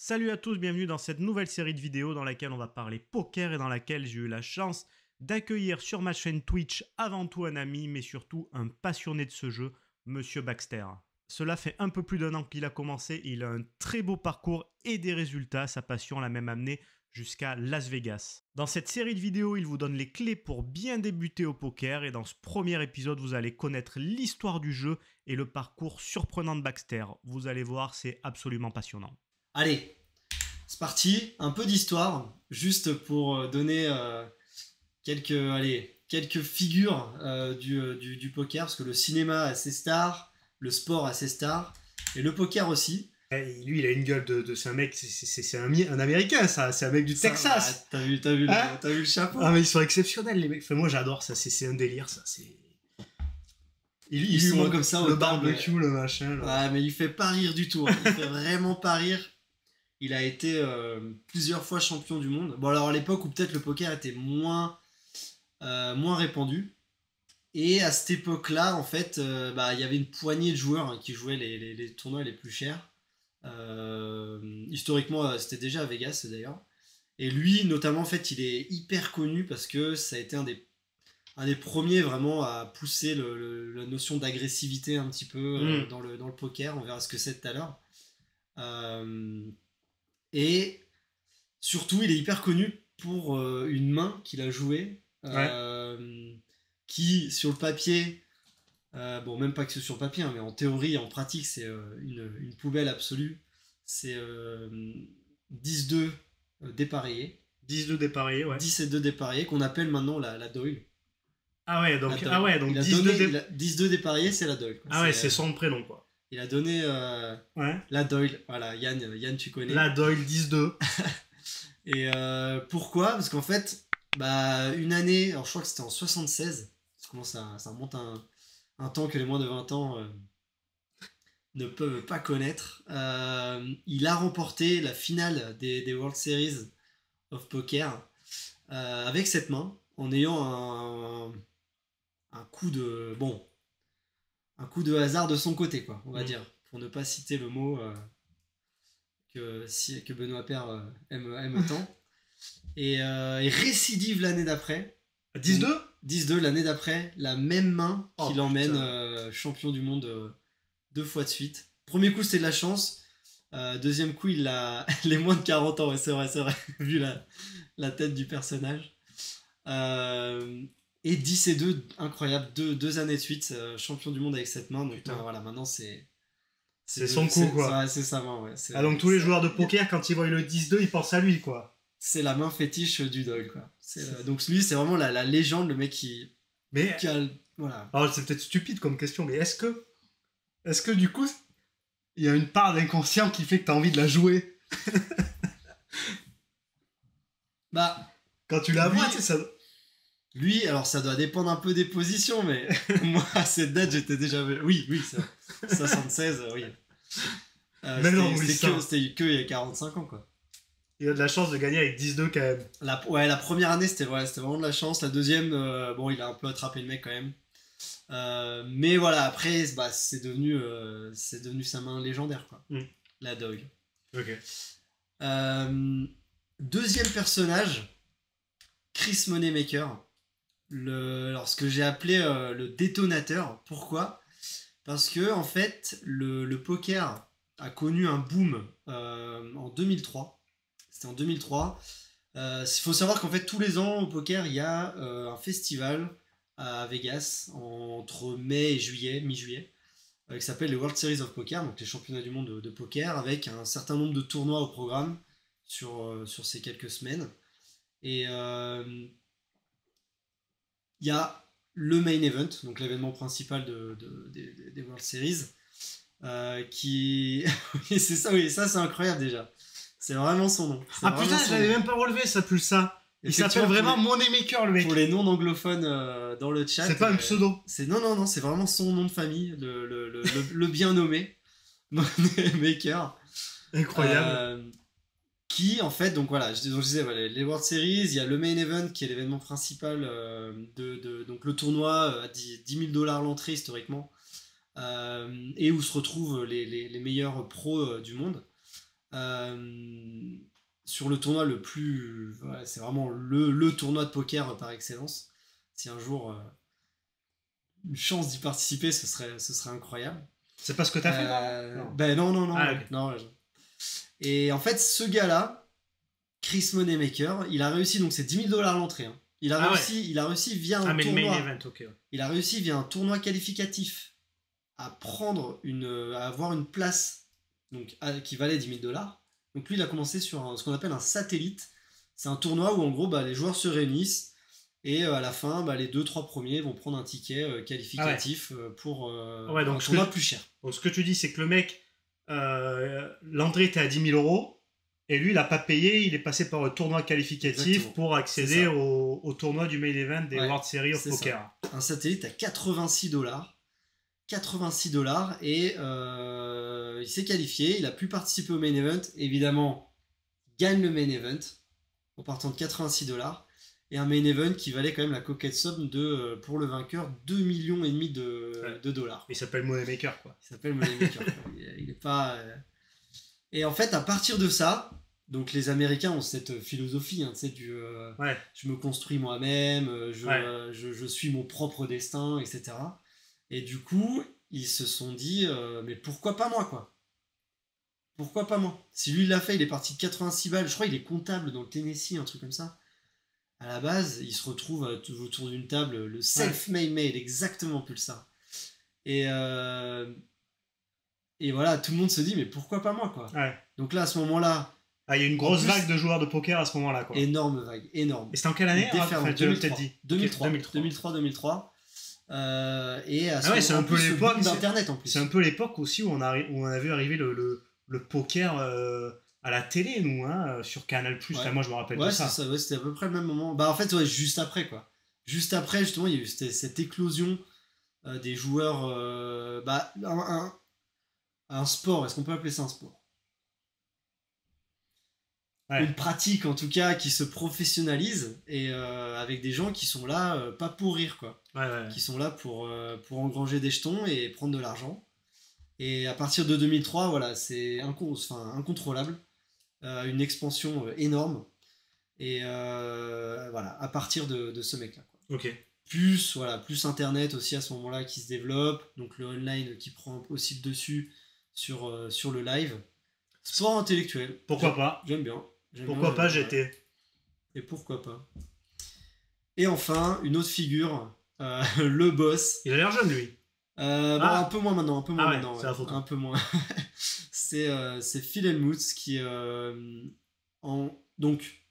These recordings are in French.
Salut à tous, bienvenue dans cette nouvelle série de vidéos dans laquelle on va parler poker et dans laquelle j'ai eu la chance d'accueillir sur ma chaîne Twitch avant tout un ami, mais surtout un passionné de ce jeu, Monsieur Baxter. Cela fait un peu plus d'1 an qu'il a commencé, il a un très beau parcours et des résultats, sa passion l'a même amené jusqu'à Las Vegas. Dans cette série de vidéos, il vous donne les clés pour bien débuter au poker et dans ce premier épisode, vous allez connaître l'histoire du jeu et le parcours surprenant de Baxter. Vous allez voir, c'est absolument passionnant. Allez, c'est parti, un peu d'histoire, juste pour donner quelques figures du poker, parce que le cinéma a ses stars, le sport a ses stars, et le poker aussi. Et lui, il a une gueule c'est un mec, c'est un Américain, ça, c'est un mec du Texas. T'as vu le chapeau. Ah mais ils sont exceptionnels les mecs. Enfin, moi j'adore ça, c'est un délire ça. Ils sont comme ça le barbecue, le machin. Ouais, mais il fait pas rire du tout. Hein. Il fait vraiment pas rire. Il a été plusieurs fois champion du monde. Bon alors à l'époque où peut-être le poker était moins répandu. Et à cette époque-là, en fait, il y avait une poignée de joueurs qui jouaient les tournois les plus chers. Historiquement, c'était déjà à Vegas d'ailleurs. Et lui, notamment, en fait, il est hyper connu parce que ça a été un des premiers vraiment à pousser la notion d'agressivité un petit peu dans le poker. On verra ce que c'est tout à l'heure. Et surtout, il est hyper connu pour une main qu'il a jouée. Qui, sur le papier, bon, même pas que sur le papier, hein, mais en théorie, en pratique, c'est une poubelle absolue. C'est 10-2 dépareillé. 10-2 dépareillé, ouais. 10 et 2 dépareillé, qu'on appelle maintenant la Doyle. Ah ouais, donc 10-2 dépareillé, c'est la Doyle. Ah ouais, c'est son prénom, quoi. Il a donné la Doyle. Voilà, Yann, tu connais. La Doyle 10-2. Et pourquoi ? Parce qu'en fait, une année, alors je crois que c'était en 76, ça remonte un temps que les moins de 20 ans ne peuvent pas connaître. Il a remporté la finale des World Series of Poker avec cette main, en ayant un coup de hasard de son côté, quoi, on va dire, pour ne pas citer le mot que Benoît Paire aime tant. Et récidive l'année d'après. 10-2 10-2 l'année d'après, la même main qui l'emmène champion du monde 2 fois de suite. Premier coup, c'était de la chance. Deuxième coup, il a les moins de 40 ans, ouais, c'est vrai, vu la tête du personnage. Et 10 et 2, incroyable, deux années de suite, champion du monde avec cette main. Donc voilà, maintenant c'est son coup, quoi. Ouais, c'est sa main, ouais. Donc tous les joueurs de poker, quand ils voient le 10-2, ils pensent à lui, quoi. C'est la main fétiche du Doyle, quoi. Donc lui, c'est vraiment la légende, le mec qui a... Voilà. Alors c'est peut-être stupide comme question, mais est-ce que du coup, il y a une part d'inconscient qui fait que t'as envie de la jouer? Quand tu la vois, ça... Lui, alors ça doit dépendre un peu des positions, mais moi, à cette date, j'étais déjà... Oui, ça. 76, oui. C'était que il y a 45 ans, quoi. Il a de la chance de gagner avec 10-2 quand même. La première année, c'était vraiment de la chance. La deuxième, il a un peu attrapé le mec quand même. Mais voilà, après, c'est devenu sa main légendaire, quoi. La Doyle. Ok. Deuxième personnage, Chris Moneymaker. Ce que j'ai appelé le détonateur. Pourquoi ? Parce que en fait, le poker a connu un boom en 2003. C'était en 2003. Il faut savoir qu'en fait, tous les ans au poker, il y a un festival à Vegas entre mai et juillet, mi-juillet, qui s'appelle les World Series of Poker, donc les championnats du monde de poker, avec un certain nombre de tournois au programme sur ces quelques semaines. Et il y a le main event, donc l'événement principal des World Series, qui... c'est ça, oui, ça c'est incroyable déjà. C'est vraiment son nom. Putain, je l'avais même pas relevé ça, plus ça. Il s'appelle vraiment Moneymaker, le mec. Pour les non-anglophones dans le chat. C'est pas un pseudo. Non, c'est vraiment son nom de famille, le bien nommé. Moneymaker. Incroyable. Qui, en fait, donc voilà, je disais, voilà, les World Series, il y a le main event qui est l'événement principal donc le tournoi à 10 000 $ l'entrée historiquement, et où se retrouvent les meilleurs pros du monde. Euh, sur le tournoi le plus... Voilà, c'est vraiment le tournoi de poker par excellence. Si un jour, une chance d'y participer, ce serait incroyable. C'est pas ce que t'as fait, non? Ben non, non, non. Ah, ok. Non, et en fait, ce gars-là, Chris Moneymaker, il a réussi, donc c'est 10 000 $ l'entrée. Hein. Il a réussi via un mais tournoi. le main event, ok. Ouais. Il a réussi via un tournoi qualificatif à à avoir une place donc, qui valait 10 000 $. Donc lui, il a commencé sur ce qu'on appelle un satellite. C'est un tournoi où en gros, bah, les joueurs se réunissent et à la fin, bah, les 2-3 premiers vont prendre un ticket qualificatif pour donc un tournoi plus cher. Donc ce que tu dis, c'est que le mec, l'entrée était à 10 000 € et lui, il n'a pas payé, il est passé par un tournoi qualificatif. Exactement. Pour accéder au tournoi du main event des World Series of Poker. Ça. Un satellite à 86 $. 86 $ et il s'est qualifié, il a pu participer au main event, évidemment il gagne le main event en partant de 86 $ et un main event qui valait quand même la coquette somme de pour le vainqueur 2,5 millions de dollars. Il s'appelle Moneymaker quoi. Il s'appelle Moneymaker. il est pas et en fait à partir de ça, donc les Américains ont cette philosophie hein, je me construis moi-même, je suis mon propre destin, etc. Et du coup, ils se sont dit, mais pourquoi pas moi, quoi? Pourquoi pas moi? Si lui l'a fait, il est parti de 86 balles. Je crois qu'il est comptable dans le Tennessee, un truc comme ça. À la base, il se retrouve autour d'une table, le self-made, exactement Pulsar. Et voilà, tout le monde se dit, mais pourquoi pas moi, quoi? Ouais. Donc là, à ce moment-là... il y a une grosse vague de joueurs de poker à ce moment-là, quoi. Énorme vague, énorme. Et c'était en quelle année? 2003. Et c'est un peu l'époque d'internet en plus. C'est un peu l'époque aussi où on a vu arriver le poker à la télé, nous, hein, sur Canal+. Moi, je me rappelle de ça. C'était à peu près le même moment. Bah, en fait, juste après, quoi. Juste après, justement, il y a eu cette éclosion des joueurs. Un sport, est-ce qu'on peut appeler ça un sport? Une pratique, en tout cas, qui se professionnalise et avec des gens qui sont là, pas pour rire, quoi. Qui sont là pour engranger des jetons et prendre de l'argent. Et à partir de 2003, voilà, c'est incontrôlable. Une expansion énorme. Et voilà, à partir de ce mec-là. Quoi. Ok. Plus Internet aussi à ce moment-là qui se développe. Donc le online qui prend aussi le dessus sur le live. Sport intellectuel. Pourquoi pas? J'aime bien. Pourquoi pas GT? Et pourquoi pas? Et enfin, une autre figure, le boss. Il a l'air jeune, lui. Un peu moins maintenant, C'est la photo. Un peu moins. c'est Phil Hellmuth qui donc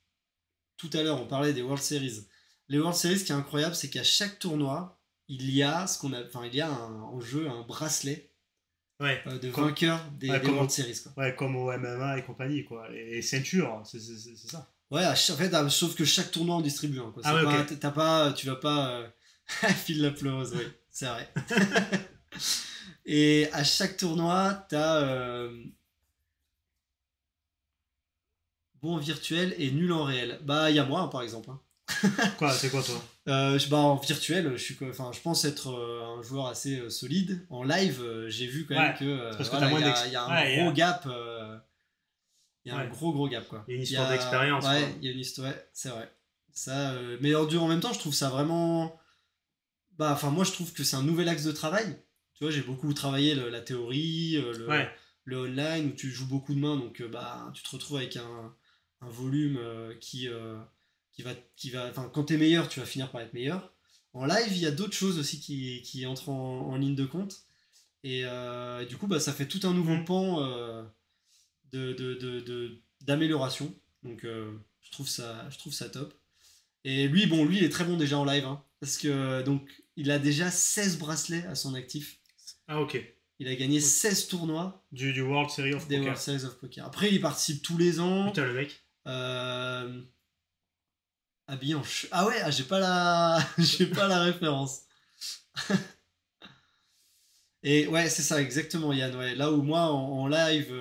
tout à l'heure on parlait des World Series. Les World Series, ce qui est incroyable, c'est qu'à chaque tournoi, il y a en jeu un bracelet de vainqueur des World Series. Quoi. Ouais, comme au MMA et compagnie, quoi. Et ceintures, c'est ça. Ouais, en fait, sauf que chaque tournoi en distribue un. Quoi. Tu vas pas Phil la pleureuse, oui, c'est vrai. Et à chaque tournoi, t'as bon en virtuel et nul en réel. Bah, il y a moi, hein, par exemple. Hein. C'est quoi toi? En virtuel, je pense être un joueur assez solide. En live, j'ai vu quand même que il y a un gros gap. Il y a un gros gap, quoi. Il y a une histoire d'expérience. Ouais, il y a une histoire, c'est vrai. Ça, mais en même temps, je trouve ça vraiment. Moi, je trouve que c'est un nouvel axe de travail. Tu vois, j'ai beaucoup travaillé la théorie, le online, où tu joues beaucoup de mains, donc tu te retrouves avec un volume qui va, quand t'es meilleur, tu vas finir par être meilleur. En live, il y a d'autres choses aussi qui entrent en ligne de compte. Et du coup, ça fait tout un nouveau pan d'amélioration. Donc, je trouve ça top. Et lui, il est très bon déjà en live. Hein, parce que, donc, il a déjà 16 bracelets à son actif. Ah, ok. Il a gagné 16 tournois. Du World Series of Poker. World Series of Poker. Après, il participe tous les ans. Putain, le mec. Habillé en Ah ouais, j'ai pas la référence. Et ouais, c'est ça, exactement, Yann. Ouais. Là où moi, en live,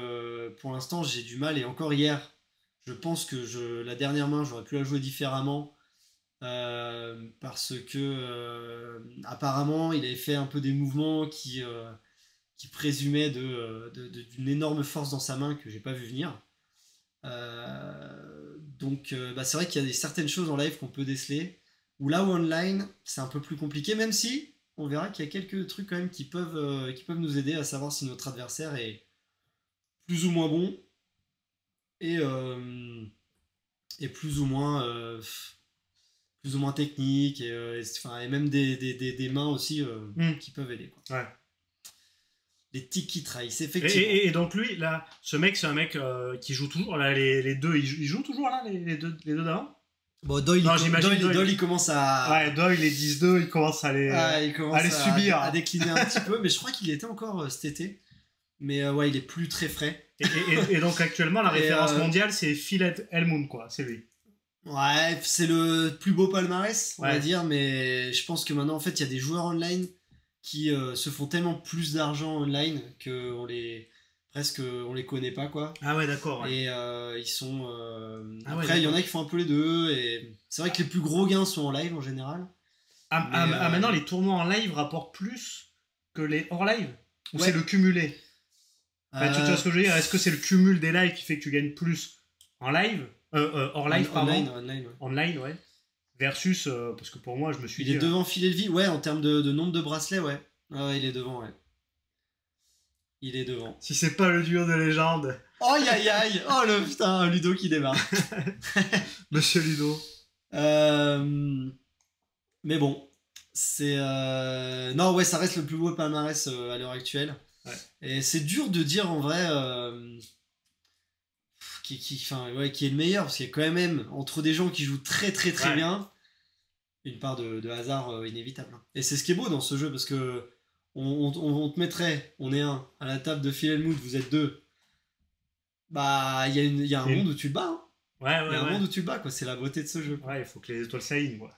pour l'instant, j'ai du mal. Et encore hier, je pense que la dernière main, j'aurais pu la jouer différemment. Parce que apparemment, il avait fait un peu des mouvements qui présumaient d'une énorme force dans sa main que j'ai pas vu venir. Donc c'est vrai qu'il y a certaines choses en live qu'on peut déceler. Ou là où online, c'est un peu plus compliqué, même si on verra qu'il y a quelques trucs quand même qui peuvent nous aider à savoir si notre adversaire est plus ou moins bon et, et plus ou moins technique et même des mains aussi qui peuvent aider, quoi. Ouais. Les tiki trace, effectivement. Et donc lui, là, ce mec, c'est un mec qui joue toujours. Là, les deux, ils jouent toujours là, les deux d'avant. Bon, Doyle, il commence à... Ouais, Doyle, les 10-2, il commence à les subir. À décliner un petit peu, mais je crois qu'il était encore cet été. Mais ouais, il est plus très frais. Et donc actuellement, la référence mondiale, c'est Phil Hellmuth, quoi, c'est lui. Ouais, c'est le plus beau palmarès, on ouais. va dire, mais je pense que maintenant, en fait, il y a des joueurs online qui se font tellement plus d'argent online qu'on les... Presque, on les connaît pas, quoi. Ah ouais, d'accord. Ouais. Et ils sont... Après, il y en a qui font un peu les deux, et c'est vrai que les plus gros gains sont en live, en général. Maintenant, les tournois en live rapportent plus que les hors live. Ou c'est le cumulé? Tu vois ce que je veux dire? Est-ce que c'est le cumul des lives qui fait que tu gagnes plus en live hors live, pardon. Online, ouais. Versus, parce que pour moi, je me suis dit... Il est devant Philadelphie, ouais, en termes de nombre de bracelets, ouais. Ouais, il est devant, ouais. Il est devant. Si c'est pas le duo de légende. Oh, aïe, aïe. Oh, le putain, Ludo qui démarre. Monsieur Ludo. Mais bon, c'est... Non, ouais, ça reste le plus beau palmarès à l'heure actuelle. Ouais. Et c'est dur de dire, en vrai... qui est le meilleur, parce qu'il y a quand même, entre des gens qui jouent très très très bien, une part de hasard inévitable. Et c'est ce qui est beau dans ce jeu, parce que on te mettrait, on est un, à la table de Phil Hellmuth, vous êtes deux. Bah, il y a un monde où tu le bats. Hein. Ouais, il y a un monde où tu le bats, quoi. C'est la beauté de ce jeu. Ouais, il faut que les étoiles s'alignent, quoi.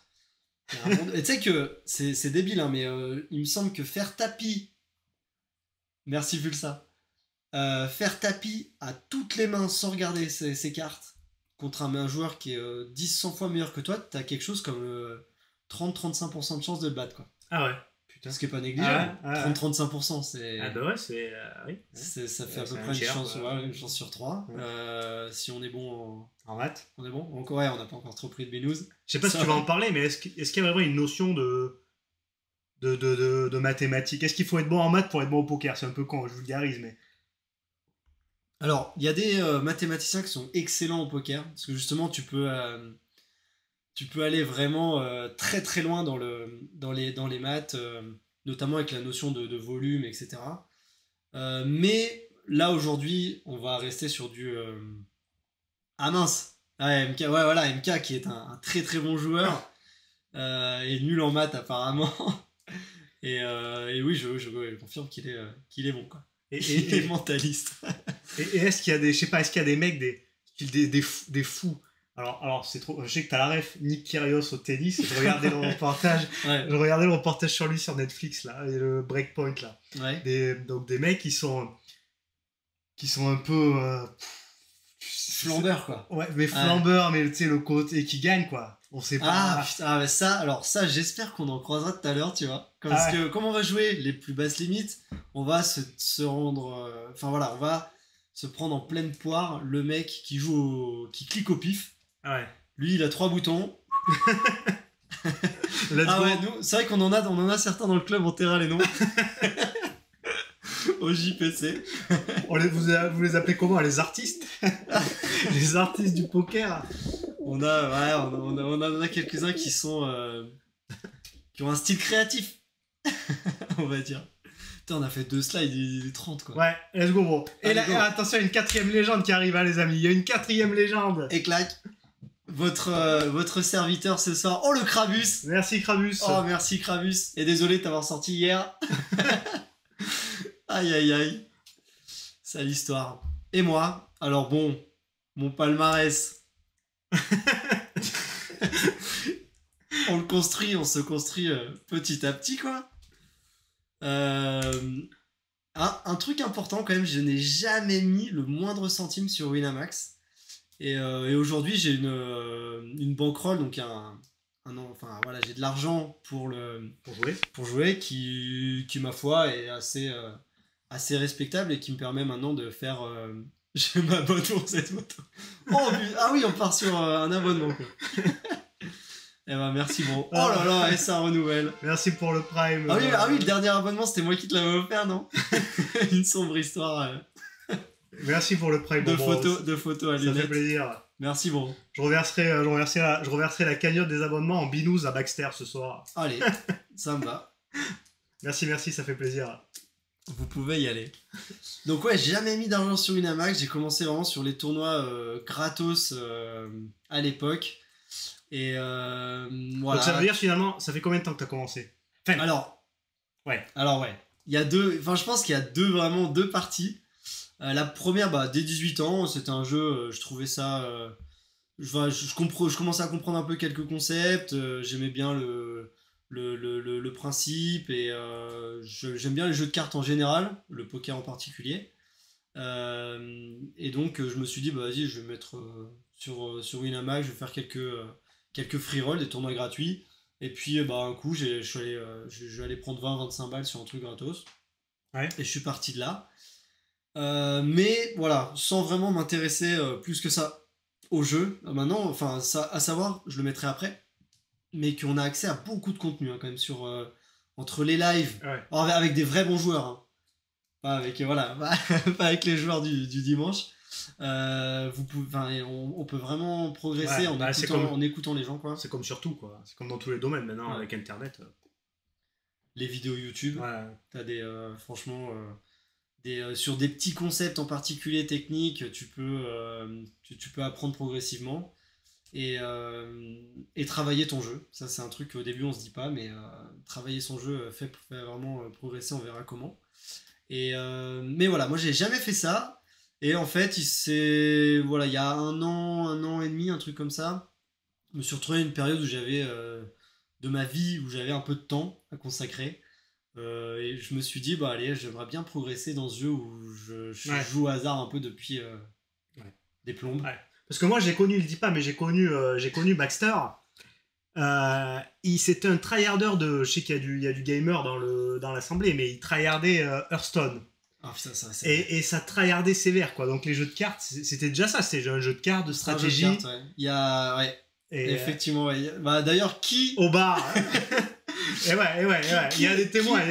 Et tu sais que, c'est débile, hein, mais il me semble que faire tapis... Merci Vulsa. Faire tapis à toutes les mains sans regarder ses cartes contre un joueur qui est 10-100 fois meilleur que toi, t'as quelque chose comme 30-35% de chance de le battre, quoi. Ah ouais, putain. Ce qui est pas négligeable. 30-35%, c'est... Ah bah ouais, c'est... oui. Ça fait à peu près une chance sur 3. Ouais. Si on est bon en maths. On est bon. Ouais, on n'a pas encore trop pris de binous. Je sais pas si tu vas en parler, mais est-ce qu'il y a vraiment une notion de mathématiques? Est-ce qu'il faut être bon en maths pour être bon au poker? C'est un peu con, je vulgarise, mais... Alors, il y a des mathématiciens qui sont excellents au poker, parce que justement, tu peux aller vraiment très très loin dans les maths, notamment avec la notion de volume, etc. Mais là, aujourd'hui, on va rester sur du... Ah mince! Ouais, MK, ouais, voilà, MK qui est un très très bon joueur, est nul en maths apparemment. et oui, je confirme qu'il est bon, quoi. Il est mentaliste. Et est-ce qu'il y a des... Je sais pas, est-ce qu'il y a des mecs, des fous? Alors c'est trop... Je sais que t'as la ref, Nick Kyrgios au tennis, je regardais le reportage. Ouais. Je regardais le reportage sur lui sur Netflix, là, et le Breakpoint, là. Ouais. Donc des mecs qui sont un peu... flambeurs, quoi. Ouais, mais flambeurs, mais tu sais, le côté qui gagne, quoi. On sait pas. Ah, putain, mais ça, j'espère qu'on en croisera tout à l'heure, tu vois. Parce que, comme on va jouer les plus basses limites, on va se rendre... Enfin, voilà, on va se prendre en pleine poire le mec qui clique au pif. Ouais. Lui, il a 3 boutons. Ouais, nous, c'est vrai qu'on en a certains dans le club, on taira les noms. Au JPC. Vous les appelez comment? Les artistes? Les artistes du poker. On a quelques-uns qui sont qui ont un style créatif. On va dire. Putain, on a fait 2 slides, il est 30, quoi. Ouais, let's go, bro. Et là, attention, il y a une 4ème légende qui arrive, hein, les amis. Il y a une 4ème légende. Et clac. Votre serviteur ce soir. Oh, le Krabus. Merci, Krabus. Oh, merci, Krabus. Et désolé de t'avoir sorti hier. Aïe, aïe, aïe. C'est l'histoire. Et moi, alors bon, mon palmarès. On se construit petit à petit, quoi. Un truc important quand même, je n'ai jamais mis le moindre centime sur Winamax. Et aujourd'hui, j'ai une bankroll, donc enfin voilà, j'ai de l'argent pour jouer qui ma foi est assez respectable et qui me permet maintenant de faire Je m'abonne pour cette moto. Oh, ah oui, on part sur un abonnement, quoi. Eh ben, merci, bro. Oh là là, et ça renouvelle. Merci pour le Prime. Ah oui, le dernier abonnement, c'était moi qui te l'avais offert, non? Une sombre histoire. Merci pour le Prime. De photos à lunettes. Ça fait plaisir. Merci, bro. Je reverserai la cagnotte des abonnements en binous à Baxter ce soir. Allez, ça me va. Merci, ça fait plaisir. Vous pouvez y aller. Donc ouais, j'ai jamais mis d'argent sur Winamax. J'ai commencé vraiment sur les tournois gratos à l'époque. Et voilà. Donc ça veut dire finalement, ça fait combien de temps que t'as commencé? Enfin, Alors ouais. Il y a je pense qu'il y a vraiment deux parties. La première, dès 18 ans, c'était un jeu, je trouvais ça... je commençais à comprendre un peu quelques concepts, j'aimais bien le principe, et j'aime bien les jeux de cartes en général, le poker en particulier. Et donc, je me suis dit, vas-y, je vais mettre sur Winamax, je vais faire quelques free rolls, des tournois gratuits. Et puis, un coup, je vais aller prendre 20-25 balles sur un truc gratos. Ouais. Et je suis parti de là. Mais voilà, sans vraiment m'intéresser plus que ça au jeu. Maintenant, enfin, ça, à savoir, je le mettrai après, mais qu'on a accès à beaucoup de contenu quand même entre les lives, avec des vrais bons joueurs, hein. Pas avec pas avec les joueurs du dimanche. On peut vraiment progresser en écoutant les gens, quoi. C'est comme sur tout, quoi. C'est comme dans tous les domaines maintenant, avec Internet. Les vidéos YouTube, t'as des franchement. Sur des petits concepts en particulier techniques, tu peux apprendre progressivement et travailler ton jeu. Ça, c'est un truc qu'au début on se dit pas, mais travailler son jeu fait vraiment progresser, on verra comment. Mais voilà, moi j'ai jamais fait ça, et en fait il y a un an et demi, un truc comme ça, je me suis retrouvé à une période où j'avais de ma vie où j'avais un peu de temps à consacrer. Et je me suis dit, allez, j'aimerais bien progresser dans ce jeu où je joue au hasard un peu depuis des plombes. Ouais. Parce que moi, j'ai connu Baxter. C'était un tryharder je sais qu'il y a du gamer dans l'assemblée, mais il tryhardait Hearthstone. Ah putain, et ça tryhardait sévère, quoi. Donc les jeux de cartes, c'était déjà ça, c'était un jeu de cartes, de stratégie. Un jeu de cartes, ouais. Il y a... effectivement, ouais. D'ailleurs, au bar. Et ouais, il y a des témoins,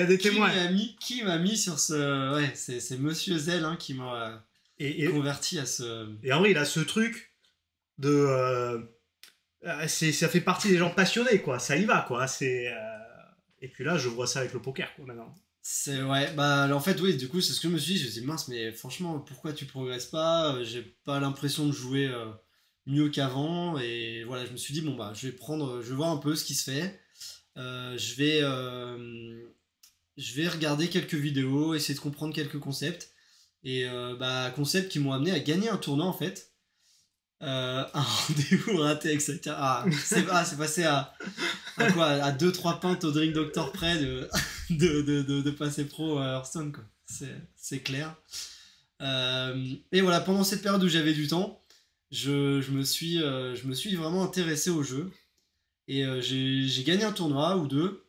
Qui m'a mis sur ce... Ouais, c'est Monsieur Zell, hein, qui m'a converti à ce... Et en vrai, il a ce truc de... ça fait partie des gens passionnés, quoi. Ça y va, quoi. Et puis là, je vois ça avec le poker, quoi, maintenant. En fait, oui, du coup, c'est ce que je me suis dit. Je me suis dit, mince, mais franchement, pourquoi tu progresses pas? J'ai pas l'impression de jouer mieux qu'avant. Et voilà, je me suis dit, je vais voir un peu ce qui se fait. Je vais regarder quelques vidéos, essayer de comprendre quelques concepts, et concepts qui m'ont amené à gagner un tournoi, en fait. Un rendez-vous raté, etc. C'est passé à 2-3 pintes au Drink Doctor près de passer pro à Hearthstone, quoi. C'est clair. Et voilà, pendant cette période où j'avais du temps, je me suis vraiment intéressé au jeu. Et j'ai gagné un tournoi ou deux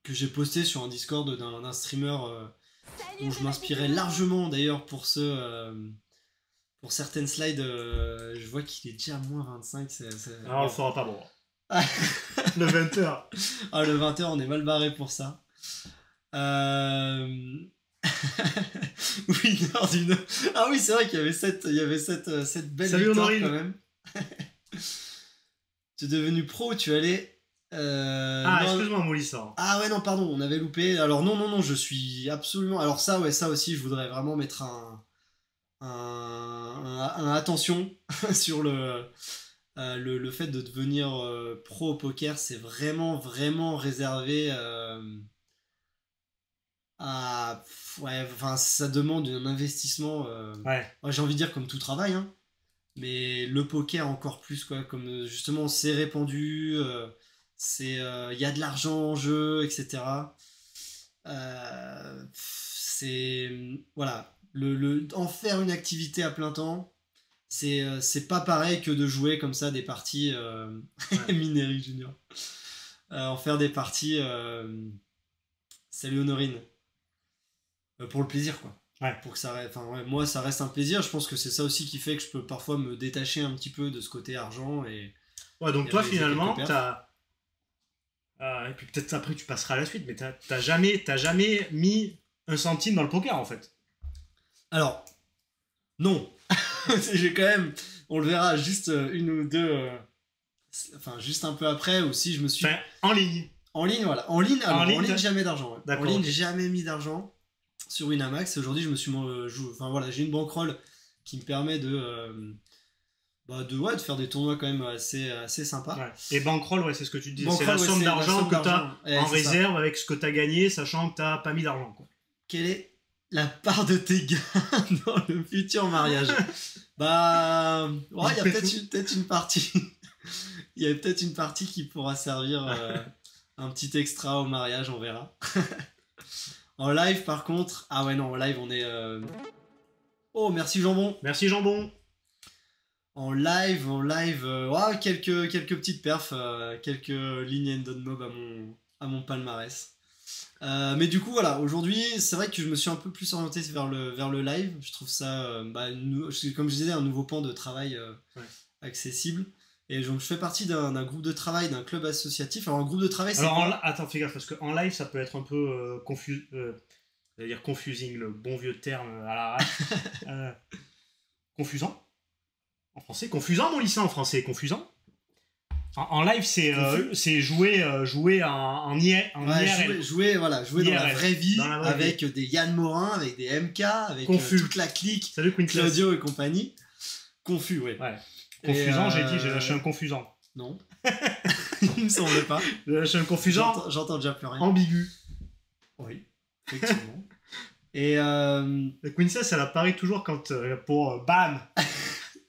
que j'ai posté sur un Discord d'un streamer dont je m'inspirais largement d'ailleurs pour certaines slides. Je vois qu'il est déjà à moins 25. Alors on le fera pas, bon. Le 20h. Ah, le 20h, on est mal barré pour ça. Oui, ah oui, c'est vrai qu'il y avait cette belle Salut, victoire Honorine. quand même. Tu es devenu pro, tu allais... excuse-moi, Molissa. Ah ouais, non, pardon, on avait loupé. Alors non, je suis absolument... Alors ça aussi, je voudrais vraiment mettre un attention sur le fait de devenir pro au poker. C'est vraiment, vraiment réservé à... Ouais, enfin, ça demande un investissement... j'ai envie de dire comme tout travail, hein. Mais le poker encore plus, quoi, comme justement c'est répandu, il y a de l'argent en jeu, etc. Voilà, en faire une activité à plein temps, c'est pas pareil que de jouer comme ça des parties Minery Junior. En faire des parties salut Honorine, pour le plaisir, quoi. Ouais. Pour que ça reste, moi, ça reste un plaisir. Je pense que c'est ça aussi qui fait que je peux parfois me détacher un petit peu de ce côté argent. Ouais, donc Et toi, réaliser finalement, quelques perfs. et puis peut-être après, tu passeras à la suite, mais t'as jamais mis un centime dans le poker, en fait. Alors, non. J'ai quand même, on le verra juste une ou deux, juste un peu après aussi, je me suis... Enfin, en ligne. En ligne, voilà. En ligne, alors, En ligne, jamais d'argent. Ouais. D'accord, En ligne, ok. jamais mis d'argent sur Winamax. Aujourd'hui, je me suis... j'ai une bankroll qui me permet de faire des tournois quand même assez sympas. Ouais. Et bankroll, ouais, c'est ce que tu dis. C'est Bankroll, la ouais, somme c'est la d'argent somme que tu as d'argent. en C'est ça. réserve avec ce que tu as gagné, sachant que tu n'as pas mis d'argent. Quoi. Quelle est la part de tes gains dans le futur mariage? Bah, ouais, il y a peut-être une partie. Il y a peut-être une partie qui pourra servir un petit extra au mariage, on verra. En live, par contre, ah ouais, non, en live, on est. Oh, merci Jambon. Merci Jambon. En live, ouais, quelques petites perfs, quelques lignes and mob à mon palmarès. Mais du coup, voilà, aujourd'hui, c'est vrai que je me suis un peu plus orienté vers le live. Je trouve ça, comme je disais, un nouveau pan de travail accessible. Et donc, je fais partie d'un groupe de travail, d'un club associatif. Alors, un groupe de travail, c'est. Alors, attends, fais gaffe, parce qu'en live, ça peut être un peu c'est-à-dire confusing, le bon vieux terme à l'arrache. Confusant. En français, confusant, mon lycée en français, confusant. En live, c'est jouer en IRL. Jouer dans la vraie vie, dans la vraie avec des Yann Morin, avec des MK, avec toute la clique, Salut Queen Claudio et compagnie. Confus, ouais. Confusant, j'ai lâché un confusant. Non. Il me semble pas. J'ai lâché un confusant. J'entends déjà plus rien. Ambigu. Oui, effectivement. Et La Queencess, elle apparaît toujours quand pour BAM.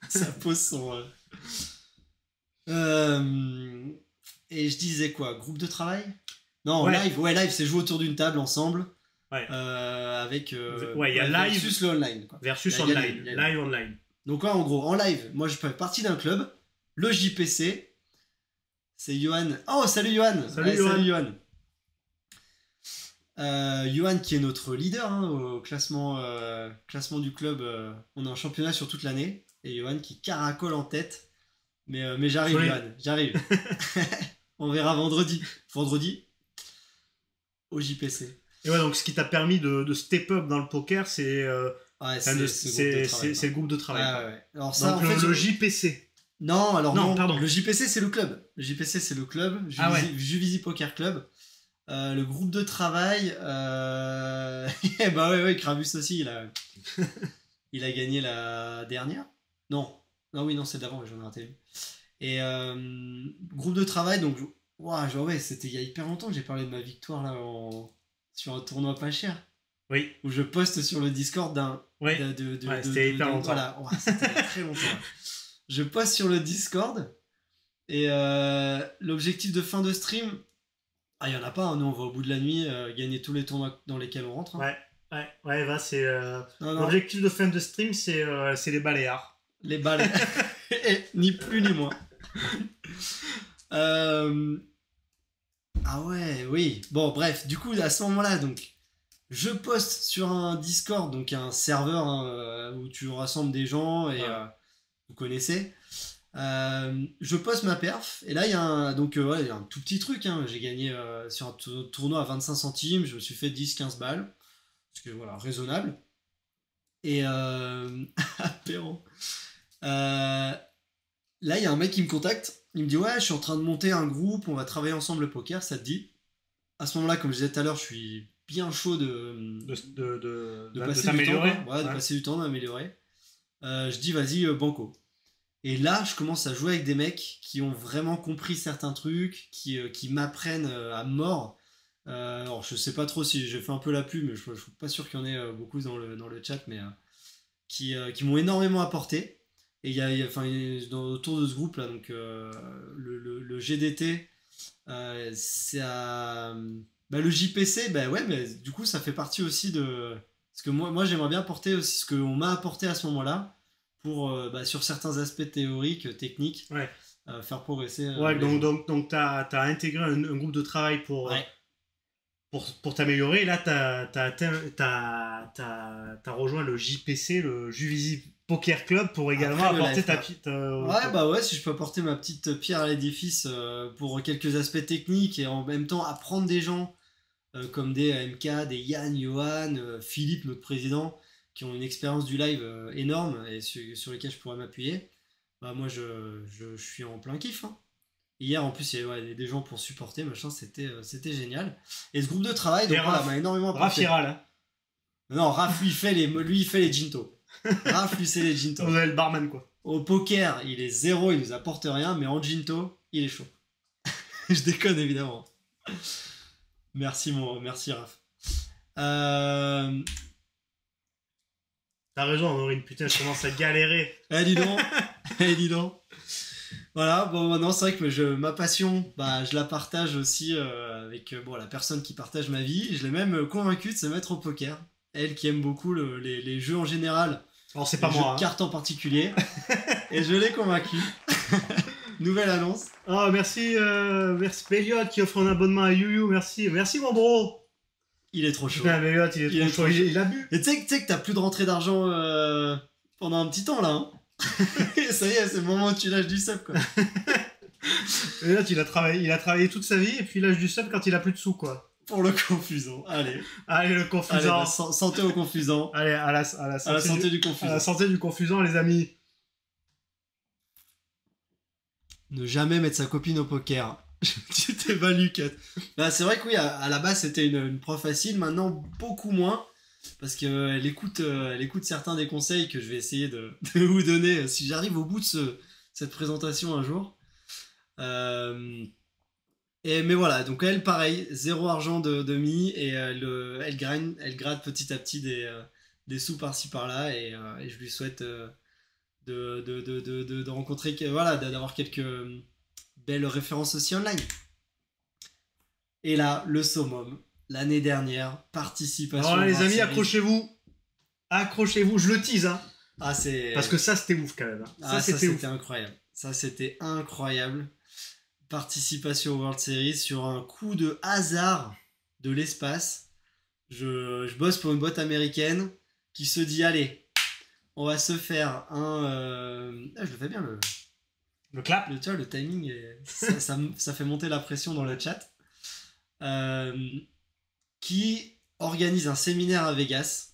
Ça pose son. Et je disais quoi? Groupe de travail? Non, live. Ouais, live, c'est jouer autour d'une table ensemble. Ouais. Avec. Il y a live. Versus le online. Quoi. Versus online. Live online. Donc, en gros, en live, moi je fais partie d'un club, le JPC. C'est Johan. Oh, salut Johan! Salut Johan! Johan qui est notre leader au classement du club. On est en championnat sur toute l'année. Et Johan qui caracole en tête. Mais j'arrive, Johan, j'arrive. On verra vendredi. Vendredi, au JPC. Et ouais, donc ce qui t'a permis de step up dans le poker, c'est le groupe de travail. Ouais. Alors ça, donc en fait, le JPC. Non, pardon. Le JPC, c'est le club. Le JPC, c'est le club. Juvisy Poker Club. Le groupe de travail. Bah ouais, Krabus aussi, il a gagné la dernière. Non, c'est d'avant, j'en ai raté. Et groupe de travail, donc, c'était il y a hyper longtemps que j'ai parlé de ma victoire là sur un tournoi pas cher. Oui. Où je poste sur le Discord d'un. C'était hyper longtemps. Voilà, c'était très longtemps. Je poste sur le Discord et l'objectif de fin de stream, il n'y en a pas, nous on va au bout de la nuit gagner tous les tournois dans lesquels on rentre. C'est l'objectif de fin de stream, c'est les baléares. Les balles, ni plus ni moins. Oui. Bon, bref, du coup, à ce moment-là, donc, je poste sur un Discord, donc un serveur où tu rassembles des gens et vous connaissez. Je poste ma perf et là il y a un tout petit truc. J'ai gagné sur un tournoi à 25 centimes, je me suis fait 10-15 balles, parce que voilà, raisonnable. Et apéro. Là il y a un mec qui me contacte, il me dit ouais, je suis en train de monter un groupe, on va travailler ensemble le poker, ça te dit? À ce moment-là, comme je disais tout à l'heure, je suis bien chaud de passer du temps, de passer du temps, d'améliorer. Je dis vas-y, banco. Et là, je commence à jouer avec des mecs qui ont vraiment compris certains trucs, qui m'apprennent à mort. Alors, je sais pas trop si j'ai fait un peu la pub, mais je suis pas sûr qu'il y en ait beaucoup dans le chat, mais qui m'ont énormément apporté. Et il y a autour de ce groupe là, donc le GDT, c'est à le JPC, mais du coup ça fait partie aussi de ce que moi j'aimerais bien apporter aussi, ce qu'on m'a apporté à ce moment-là pour sur certains aspects théoriques, techniques, faire progresser. Donc t'as intégré un groupe de travail pour pour t'améliorer, là, t'as rejoint le JPC, le Juvisy Poker Club, pour également Après, le apporter live, ta quoi. petite. Ouais, bah ouais, si je peux apporter ma petite pierre à l'édifice pour quelques aspects techniques et en même temps apprendre des gens comme des MK, des Yann, Johan, Philippe, notre président, qui ont une expérience du live énorme et sur lesquels je pourrais m'appuyer, bah moi je suis en plein kiff, hein. Hier en plus il y avait ouais, des gens pour supporter, machin, c'était génial. Et ce groupe de travail, Et donc voilà, m'a énormément Raph apporté. Iral, hein. Non, Raph lui il fait les ginto. Raph lui c'est les ginto. Vous avez le barman, quoi. Au poker, il est zéro, il nous apporte rien, mais en ginto, il est chaud. Je déconne évidemment. Merci Raph. Euh... T'as raison, Honorine, putain, je commence à galérer. dis donc, dis donc. Voilà, bon maintenant c'est vrai que ma passion, bah, je la partage aussi avec bon, la personne qui partage ma vie. Je l'ai même convaincue de se mettre au poker. Elle qui aime beaucoup les jeux en général, Alors, c'est les pas jeux moi. de cartes en particulier. Et je l'ai convaincue. Nouvelle annonce. Oh, merci Elliot qui offre un abonnement à YouYou, merci mon bro. Il est trop chaud. Putain, Elliot, il est trop chaud, il a bu. Et tu sais que t'as plus de rentrée d'argent pendant un petit temps là. Hein. Ça y est, c'est le moment où tu lâches du sub quoi. Elliot, il a travaillé toute sa vie et puis il lâche du sub quand il a plus de sous, quoi. Pour le confusant, allez. Allez, le confusant. Allez, bah, santé au confusant. Allez, à la santé du confusant. À la santé du confusant, les amis. Ne jamais mettre sa copine au poker. Tu t'évalues, Kat. Bah, c'est vrai que oui, à la base c'était une prof facile, maintenant beaucoup moins. Parce qu'elle écoute, elle écoute certains des conseils que je vais essayer de vous donner si j'arrive au bout de cette présentation un jour. Mais voilà, donc elle, pareil, zéro argent de mi et elle gratte petit à petit des sous par-ci par-là et je lui souhaite de rencontrer, voilà, d'avoir quelques belles références aussi online. Et là, le summum, l'année dernière, participation. Alors là, les amis, série. accrochez-vous, je le tease, hein. Ah, c'est... Parce que ça, c'était ouf quand même. Ça, c'était incroyable. Ça, c'était incroyable. Participation au World Series sur un coup de hasard de l'espace. Je bosse pour une boîte américaine qui se dit allez, on va se faire un. Ah, je le fais bien le clap. Tu vois, le timing, ça fait monter la pression dans le chat. Qui organise un séminaire à Vegas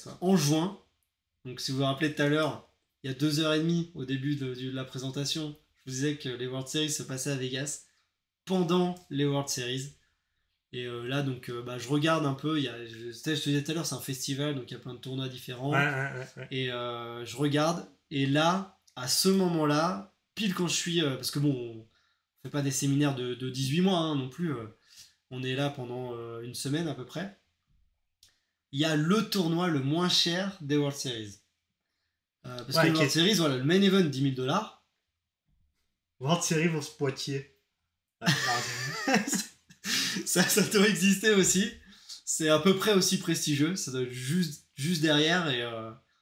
quoi, en juin. Donc si vous vous rappelez tout à l'heure, il y a 2h30 au début de la présentation, je vous disais que les World Series se passaient à Vegas pendant les World Series. Et là, donc, je regarde un peu. Je te disais tout à l'heure, c'est un festival, donc il y a plein de tournois différents. Ouais. Et je regarde. Et là, à ce moment-là, pile quand je suis. Parce que bon, on fait pas des séminaires de 18 mois hein, non plus. On est là pendant une semaine à peu près. Il y a le tournoi le moins cher des World Series. Parce que les World Series, voilà, le main event, $10,000. World Series vs Poitiers. ça doit exister aussi. C'est à peu près aussi prestigieux. Ça doit être juste derrière. Et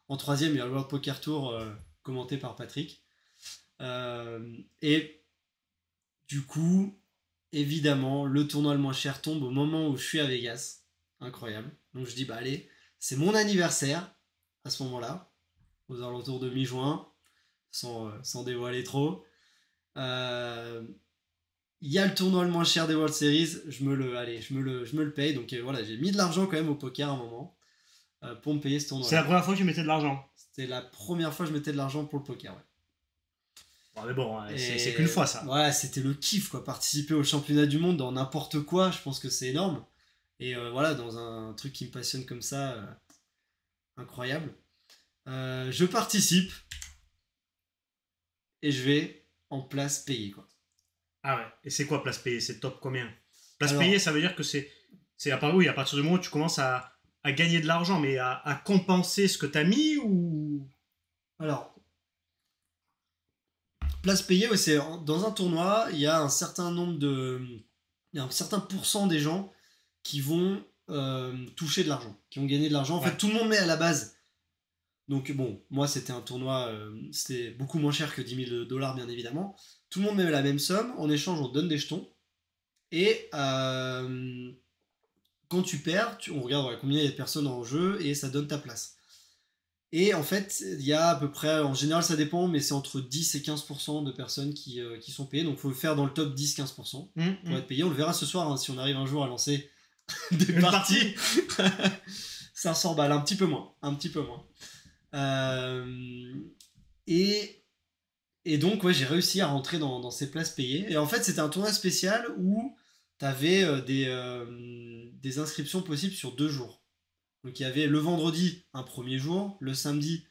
en troisième, il y a le World Poker Tour commenté par Patrick. Et du coup, évidemment, le tournoi le moins cher tombe au moment où je suis à Vegas. Incroyable. Donc je dis, bah allez, c'est mon anniversaire à ce moment-là, aux alentours de mi-juin, sans dévoiler trop. Il y a le tournoi le moins cher des World Series, je me le paye. Donc voilà, j'ai mis de l'argent quand même au poker à un moment pour me payer ce tournoi. C'est la première fois que tu mettais de l'argent. C'était la première fois que je mettais de l'argent pour le poker, ouais. Bon, mais bon, c'est qu'une fois ça. Ouais, c'était le kiff quoi, participer au championnat du monde dans n'importe quoi, je pense que c'est énorme. Et voilà, dans un truc qui me passionne comme ça, incroyable. Je participe et je vais en place payée quoi. Ah ouais, et c'est quoi place payée? C'est top combien? Place payée, ça veut dire que c'est à partir du moment où tu commences à gagner de l'argent, mais à compenser ce que t'as mis ou... Alors, place payée, ouais, c'est dans un tournoi, il y a un certain nombre il y a un certain pourcent des gens qui vont toucher de l'argent, qui vont gagner de l'argent. En fait, tout le monde met à la base. Donc bon, moi c'était un tournoi, c'était beaucoup moins cher que $10,000 bien évidemment. Tout le monde met la même somme, en échange on donne des jetons. Et quand tu perds, on regarde voilà, combien il y a de personnes en jeu et ça donne ta place. Et en fait, il y a à peu près, en général ça dépend, mais c'est entre 10 et 15% de personnes qui sont payées. Donc il faut faire dans le top 10-15% pour être payé. On le verra ce soir hein, si on arrive un jour à lancer des parties. 500 balles, un petit peu moins. Et donc ouais, j'ai réussi à rentrer dans ces places payées. Et en fait, c'était un tournoi spécial où tu avais des inscriptions possibles sur 2 jours. Donc il y avait le vendredi un premier jour, le samedi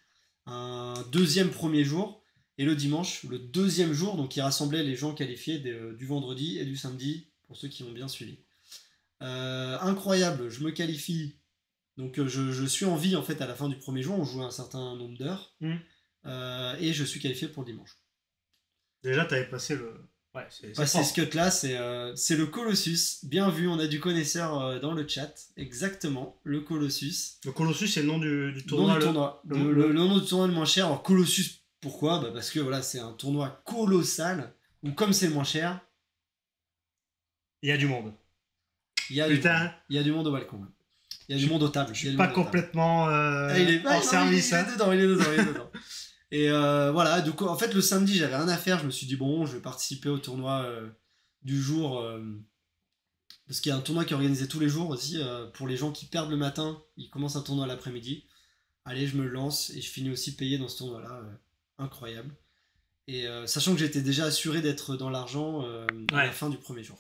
un deuxième premier jour, et le dimanche le deuxième jour, donc il rassemblait les gens qualifiés du vendredi et du samedi, pour ceux qui ont bien suivi. Incroyable, je me qualifie, donc je suis en vie en fait à la fin du premier jour, on joue un certain nombre d'heures, et je suis qualifié pour le dimanche. Déjà, tu avais passé le... Ouais, c'est ce cut-là, c'est le Colossus. Bien vu, on a du connaisseur dans le chat. Exactement, le Colossus. Le Colossus, c'est le nom du tournoi. Le nom du tournoi le moins cher. Alors, Colossus, pourquoi parce que voilà, c'est un tournoi colossal où, comme c'est le moins cher, il y a du monde. Il y a du monde au balcon. Il y a du monde aux tables. Je suis pas complètement hors service. Il est dedans. Et voilà, donc en fait le samedi j'avais rien à faire, je me suis dit bon je vais participer au tournoi du jour parce qu'il y a un tournoi qui est organisé tous les jours aussi pour les gens qui perdent le matin, ils commencent un tournoi l'après-midi. Allez, je me lance et je finis aussi payé dans ce tournoi là, incroyable. Et sachant que j'étais déjà assuré d'être dans l'argent à la fin du premier jour.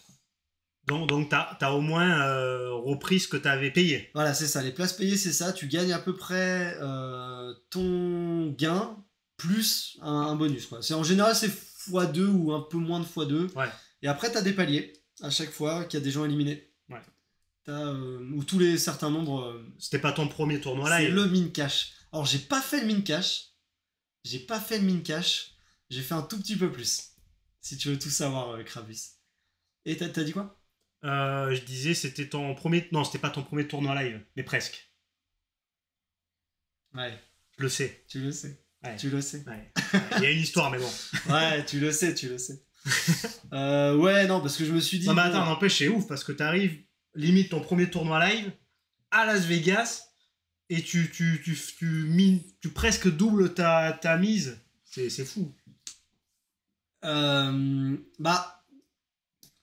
Donc t'as au moins repris ce que t'avais payé. Voilà, c'est ça, les places payées c'est ça, tu gagnes à peu près ton gain plus un bonus quoi. En général c'est x2 ou un peu moins de x2. Ouais. Et après t'as des paliers à chaque fois qu'il y a des gens éliminés. Ouais. Ou tous les certains nombres. C'était pas ton premier tournoi là. C'est le min cash. Alors j'ai pas fait le min cash. J'ai fait un tout petit peu plus. Si tu veux tout savoir, Krabus. Et t'as dit quoi? Je disais c'était ton premier. Non, c'était pas ton premier tournoi live, mais presque. Ouais. Je le sais. Tu le sais. Ouais. Tu le sais. Ouais. Il y a une histoire, mais bon. Ouais, tu le sais. Ouais, non, parce que je me suis dit... Non, mais attends, n'empêche, c'est ouf, parce que t'arrives, limite, ton premier tournoi live, à Las Vegas, et tu presque doubles ta mise. C'est fou. Bah...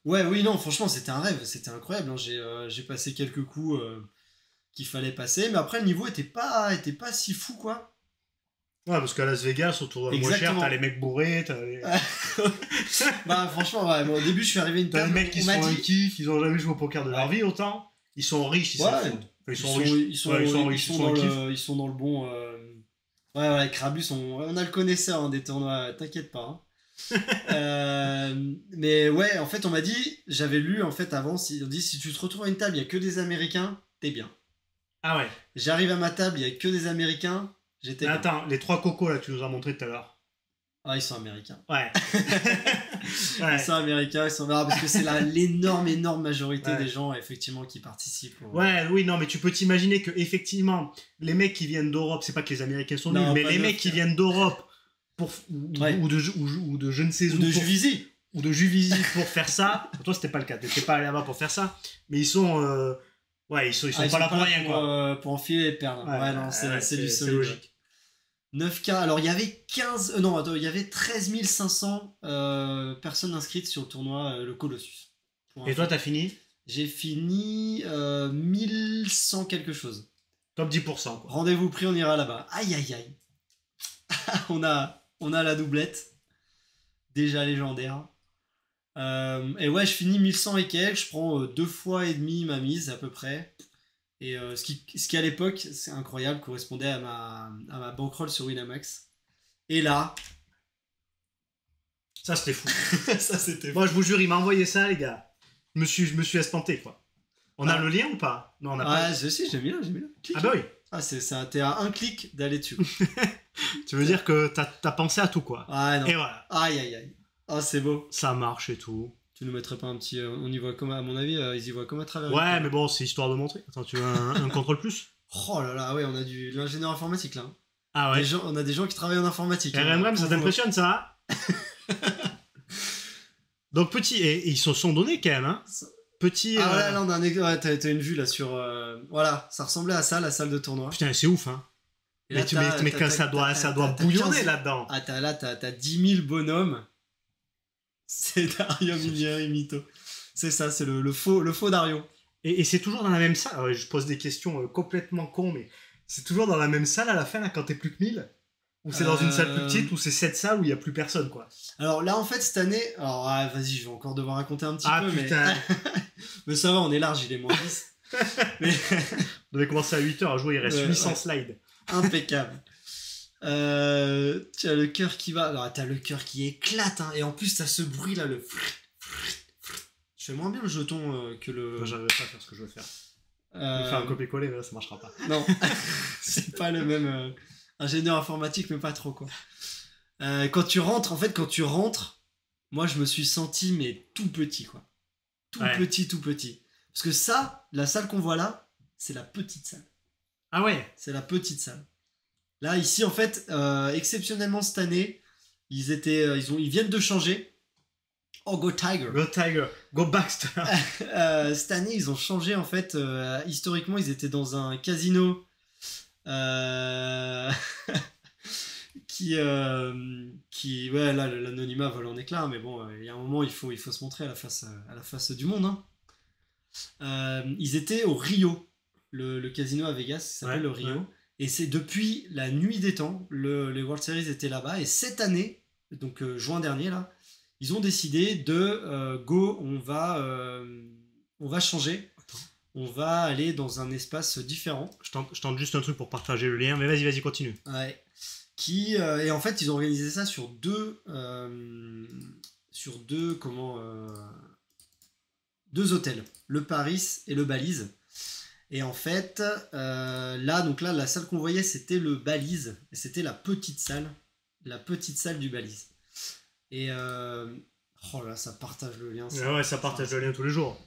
Ouais, oui, non, franchement, c'était un rêve, c'était incroyable. Hein. J'ai passé quelques coups qu'il fallait passer, mais après, le niveau était pas si fou, quoi. Ouais, parce qu'à Las Vegas, autour de moins cher, t'as les mecs bourrés, t'as les... Bah, franchement, ouais, bon, au début, je suis arrivé à une table. T'as les mecs qui sont un kiff, ils ont jamais joué au poker de leur vie autant. Ils sont riches, ils s'en foutent. Ils sont dans le bon. Ouais, Krabus, on a le connaisseur hein, des tournois, t'inquiète pas. Hein. Mais ouais, en fait, on m'a dit, j'avais lu en fait avant, on dit si tu te retrouves à une table, il y a que des Américains, t'es bien. Ah ouais. J'arrive à ma table, il y a que des Américains. Attends, les 3 cocos là, tu nous as montré tout à l'heure. Ah, ils sont américains. Ouais. Ils sont américains, ils sont parce que c'est l'énorme majorité des gens effectivement qui participent. Ouais, oui, non, mais tu peux t'imaginer que effectivement, les mecs qui viennent d'Europe, c'est pas que les Américains sont nuls, mais les mecs qui viennent d'Europe ou de je ne sais où, ou de Juvisy pour faire ça. Toi, c'était pas le cas. T'étais pas allé là-bas pour faire ça, mais ils sont ils sont pas là pour rien quoi. Pour enfiler et perdre. Ouais, non, c'est du solide. Logique. 9K, alors il y avait 13 500 personnes inscrites sur le tournoi le Colossus. Et toi t'as fini? J'ai fini 1100 quelque chose. Top 10% quoi. Rendez-vous pris, on ira là-bas. Aïe aïe aïe. on a la doublette. Déjà légendaire. Et ouais, je finis 1100 et quelques, je prends 2 fois et demi ma mise à peu près. Et ce qui à l'époque, c'est incroyable, correspondait à ma bankroll sur Winamax. Et là... Ça c'était fou. Moi je vous jure, il m'a envoyé ça les gars. Je me suis espanté quoi. On a le lien ou pas? Non, on a pas. Si, j'aime bien. Ah bah oui. Ah, t'es à un clic d'aller dessus. Tu veux dire que t'as pensé à tout quoi. Ah non. Et voilà. Aïe aïe aïe. Ah, c'est beau. Ça marche et tout. Tu nous mettrais pas un petit... on y voit comme, à mon avis, ils y voient comme à travers... Ouais, mais bon, c'est histoire de montrer. Attends, tu veux un contrôle plus? Oh là là, ouais, on a de l'ingénieur informatique, là. Ah ouais. On a des gens qui travaillent en informatique. RMRM, ça t'impressionne, ça? Donc, petit... Et ils se sont donnés, quand même, hein? Petit. Ah ouais, là on a ouais, t'as une vue là sur... Voilà, ça ressemblait à ça, la salle de tournoi. Putain, c'est ouf, hein. Et là, Mais quand ça doit bouillonner là-dedans. Ah, t'as 10 000 bonhommes. C'est Dario Migneri Mytho. C'est ça, c'est le faux Dario. Et c'est toujours dans la même salle. Alors, je pose des questions complètement cons, mais c'est toujours dans la même salle à la fin, là, quand t'es plus que 1000. Ou c'est dans une salle plus petite, ou c'est cette salle où il n'y a plus personne, quoi. Alors là, en fait, cette année... Alors, vas-y, je vais encore devoir raconter un petit peu, putain. Mais ça va, on est large, il est moins 10. Mais... On devait commencer à 8h à jouer, il reste 800 slides. Impeccable. Tu as le cœur qui va... Alors, t'as le cœur qui éclate, hein. Et en plus, t'as ce bruit, là, le... Je fais moins bien le jeton que le... J'arriverai pas à faire ce que je veux faire. Je vais faire un copier-coller, mais là, ça marchera pas. Non, c'est pas le même... Ingénieur informatique, mais pas trop, quoi. Quand tu rentres, moi, je me suis senti, mais tout petit, quoi. Tout petit. Parce que ça, la salle qu'on voit là, c'est la petite salle. Ah ouais. C'est la petite salle. Là, ici, en fait, exceptionnellement, cette année, ils viennent de changer. Oh, go Tiger. Go Tiger. Go Baxter. Cette année, ils ont changé, en fait. Historiquement, ils étaient dans un casino... qui ouais, là l'anonymat vole en éclats, mais bon, il y a un moment il faut se montrer à la face du monde, hein. Ils étaient au Rio, le casino à Vegas, ça s'appelle le Rio, et c'est depuis la nuit des temps, les World Series étaient là-bas, et cette année, donc juin dernier là, ils ont décidé de on va changer. On va aller dans un espace différent. Je tente juste un truc pour partager le lien, mais vas-y, continue. Ouais. Et en fait, ils ont organisé ça sur deux hôtels, le Paris et le Balise. Et en fait, là, la salle qu'on voyait, c'était le Balise, et c'était la petite salle du Balise. Et oh là, ça partage le lien. Ouais, ça partage le lien tous les jours.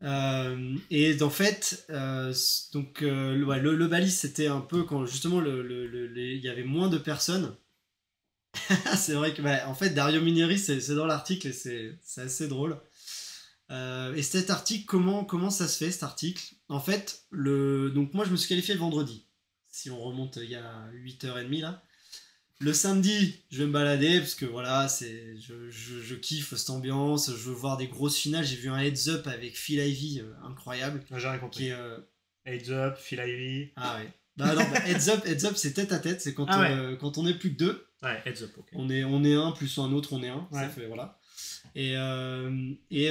Et en fait, le Balise, c'était un peu quand justement il y avait moins de personnes. C'est vrai que, en fait, Dario Migneri, c'est dans l'article et c'est assez drôle. Et cet article, comment ça se fait, cet article? En fait, donc moi, je me suis qualifié le vendredi. Si on remonte il y a 8h30 là. Le samedi, je vais me balader parce que voilà, je kiffe cette ambiance. Je veux voir des grosses finales. J'ai vu un heads up avec Phil Ivey incroyable. J'ai rien compris. Heads up, Phil Ivey. Ah ouais. Bah non, heads up, c'est tête à tête. C'est quand on est plus que deux. Ouais, heads up. Okay. On est un plus un autre, on est un. Ouais. Ça fait voilà. Et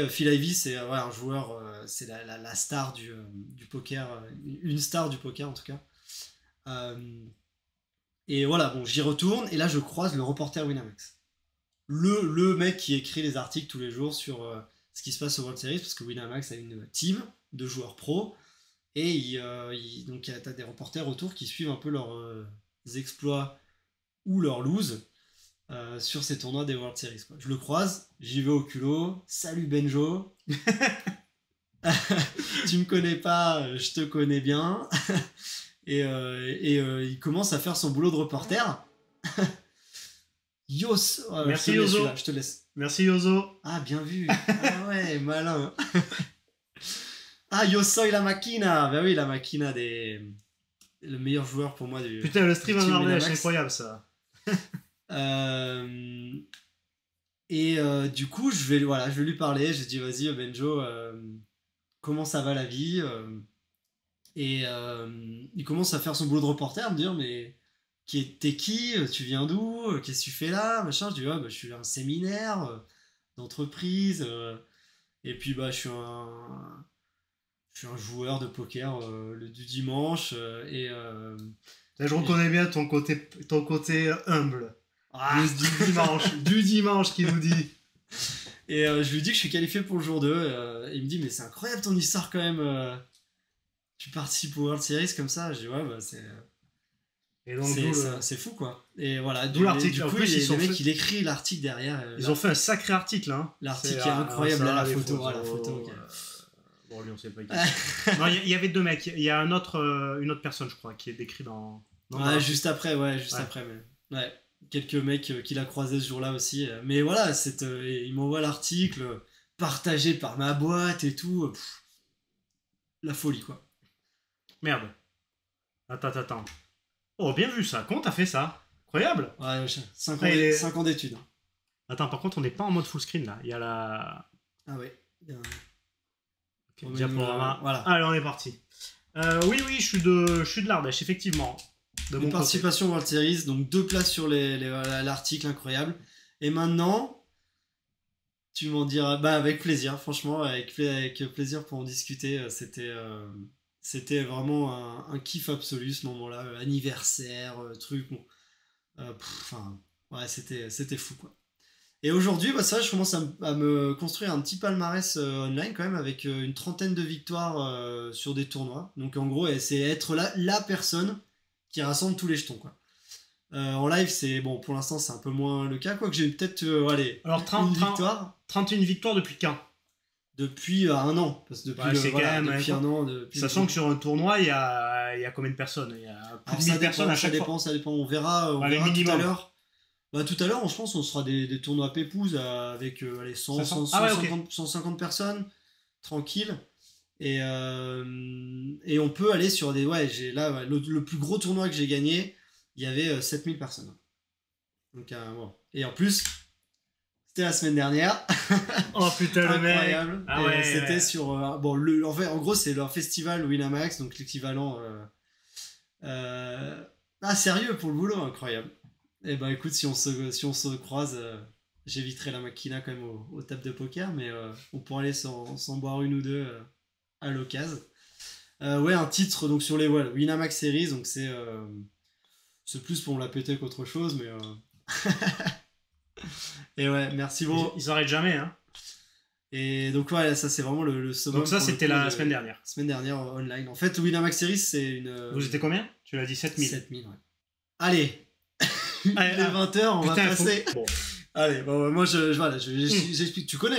Phil Ivey, c'est un joueur, c'est la star du poker, une star du poker en tout cas. Et voilà, bon, j'y retourne, et là je croise le reporter Winamax. Le mec qui écrit les articles tous les jours sur ce qui se passe au World Series, parce que Winamax a une team de joueurs pros, et donc t'as des reporters autour qui suivent un peu leurs exploits ou leurs loses sur ces tournois des World Series, quoi. Je le croise, j'y vais au culot, salut Benjo. Tu me connais pas, je te connais bien. Et il commence à faire son boulot de reporter. Yos. Merci Yozo. Je te laisse. Merci Yozo. Ah, bien vu. Ah ouais, malin. Ah, Yo soy la máquina. Bah oui, la máquina le meilleur joueur pour moi du... Putain, le stream en Ardèche, c'est incroyable ça. Et du coup, je vais lui parler. J'ai dit, vas-y Benjo, comment ça va la vie? Et il commence à faire son boulot de reporter, à me dire, mais t'es qui? Tu viens d'où? Qu'est-ce que tu fais là? Machin. Je dis, je suis à un séminaire d'entreprise. Et puis, je suis un joueur de poker du dimanche. Là, je reconnais bien ton côté humble. Ah. Du dimanche qui nous dit. Et je lui dis que je suis qualifié pour le jour 2. Il me dit, mais c'est incroyable ton histoire quand même. Tu participes au World Series comme ça? Je dis, ouais, c'est... Et donc, c'est fou, quoi. Et voilà, d'où l'article. Du coup, il écrit l'article derrière. Ils ont fait un sacré article, hein. L'article est incroyable, la photo. Okay. Bon, lui, on sait pas qui. Non, il y avait deux mecs. Il y a une autre personne, je crois, qui est décrit dans juste après, après. Mais... Ouais, quelques mecs qu'il a croisés ce jour-là aussi. Mais voilà, il m'envoie l'article. partagé par ma boîte et tout. La folie, quoi. Merde. Attends. Oh, bien vu ça. Comment t'as fait ça? Incroyable. Ouais, 5 Ouais, ans d'études. Hein. Attends, par contre, on n'est pas en mode full screen là. Il y a la. Ah ouais. Il y a un- Ok, diaporama. voilà. Allez, on est parti. Oui, je suis de l'Ardèche, effectivement. De mon participation au World Series, donc 2 places sur l'article, incroyable. Et maintenant, tu m'en diras, bah avec plaisir, franchement, avec plaisir pour en discuter. C'était vraiment un kiff absolu ce moment-là, anniversaire, truc. Bon, enfin, ouais, c'était fou quoi. Et aujourd'hui, bah ça, je commence à me construire un petit palmarès online quand même avec une 30aine de victoires sur des tournois. Donc en gros, c'est être la personne qui rassemble tous les jetons quoi. En live, c'est bon, pour l'instant, c'est un peu moins le cas, quoique j'ai peut-être Alors, une victoire 31 victoires depuis quand? depuis un an. Parce que depuis un an. Sachant que sur un tournoi, il y a combien de personnes? Il y a plus de 1000 personnes à chaque fois. Ça dépend. On verra tout à l'heure. Bah, tout à l'heure, je pense, on sera des tournois pépouses avec 150 personnes, tranquille. Et on peut aller sur des... Ouais, le plus gros tournoi que j'ai gagné, il y avait 7000 personnes. Donc, bon. Et en plus, c'était la semaine dernière. Oh putain, le mec. Incroyable. C'était sur... en gros, c'est leur festival Winamax, donc l'équivalent... sérieux pour le boulot, incroyable. Et bah écoute, si on se croise, j'éviterai la maquina quand même aux tables de poker, mais on pourra aller s'en boire une ou deux à l'occasion. Ouais, un titre donc sur les Winamax Series, donc c'est plus pour me la péter qu'autre chose, mais et ouais, merci beaucoup. Ils s'arrêtent jamais, hein. Et donc ouais, ça c'est vraiment le summum. Donc ça c'était la semaine dernière. Semaine dernière online. En fait, Winamax Series c'est une... Vous étiez combien? Tu l'as dit 7000. 7000, ouais. Allez, il est 20h, on va passer. Bon. Allez, bon, moi j'explique. Tu connais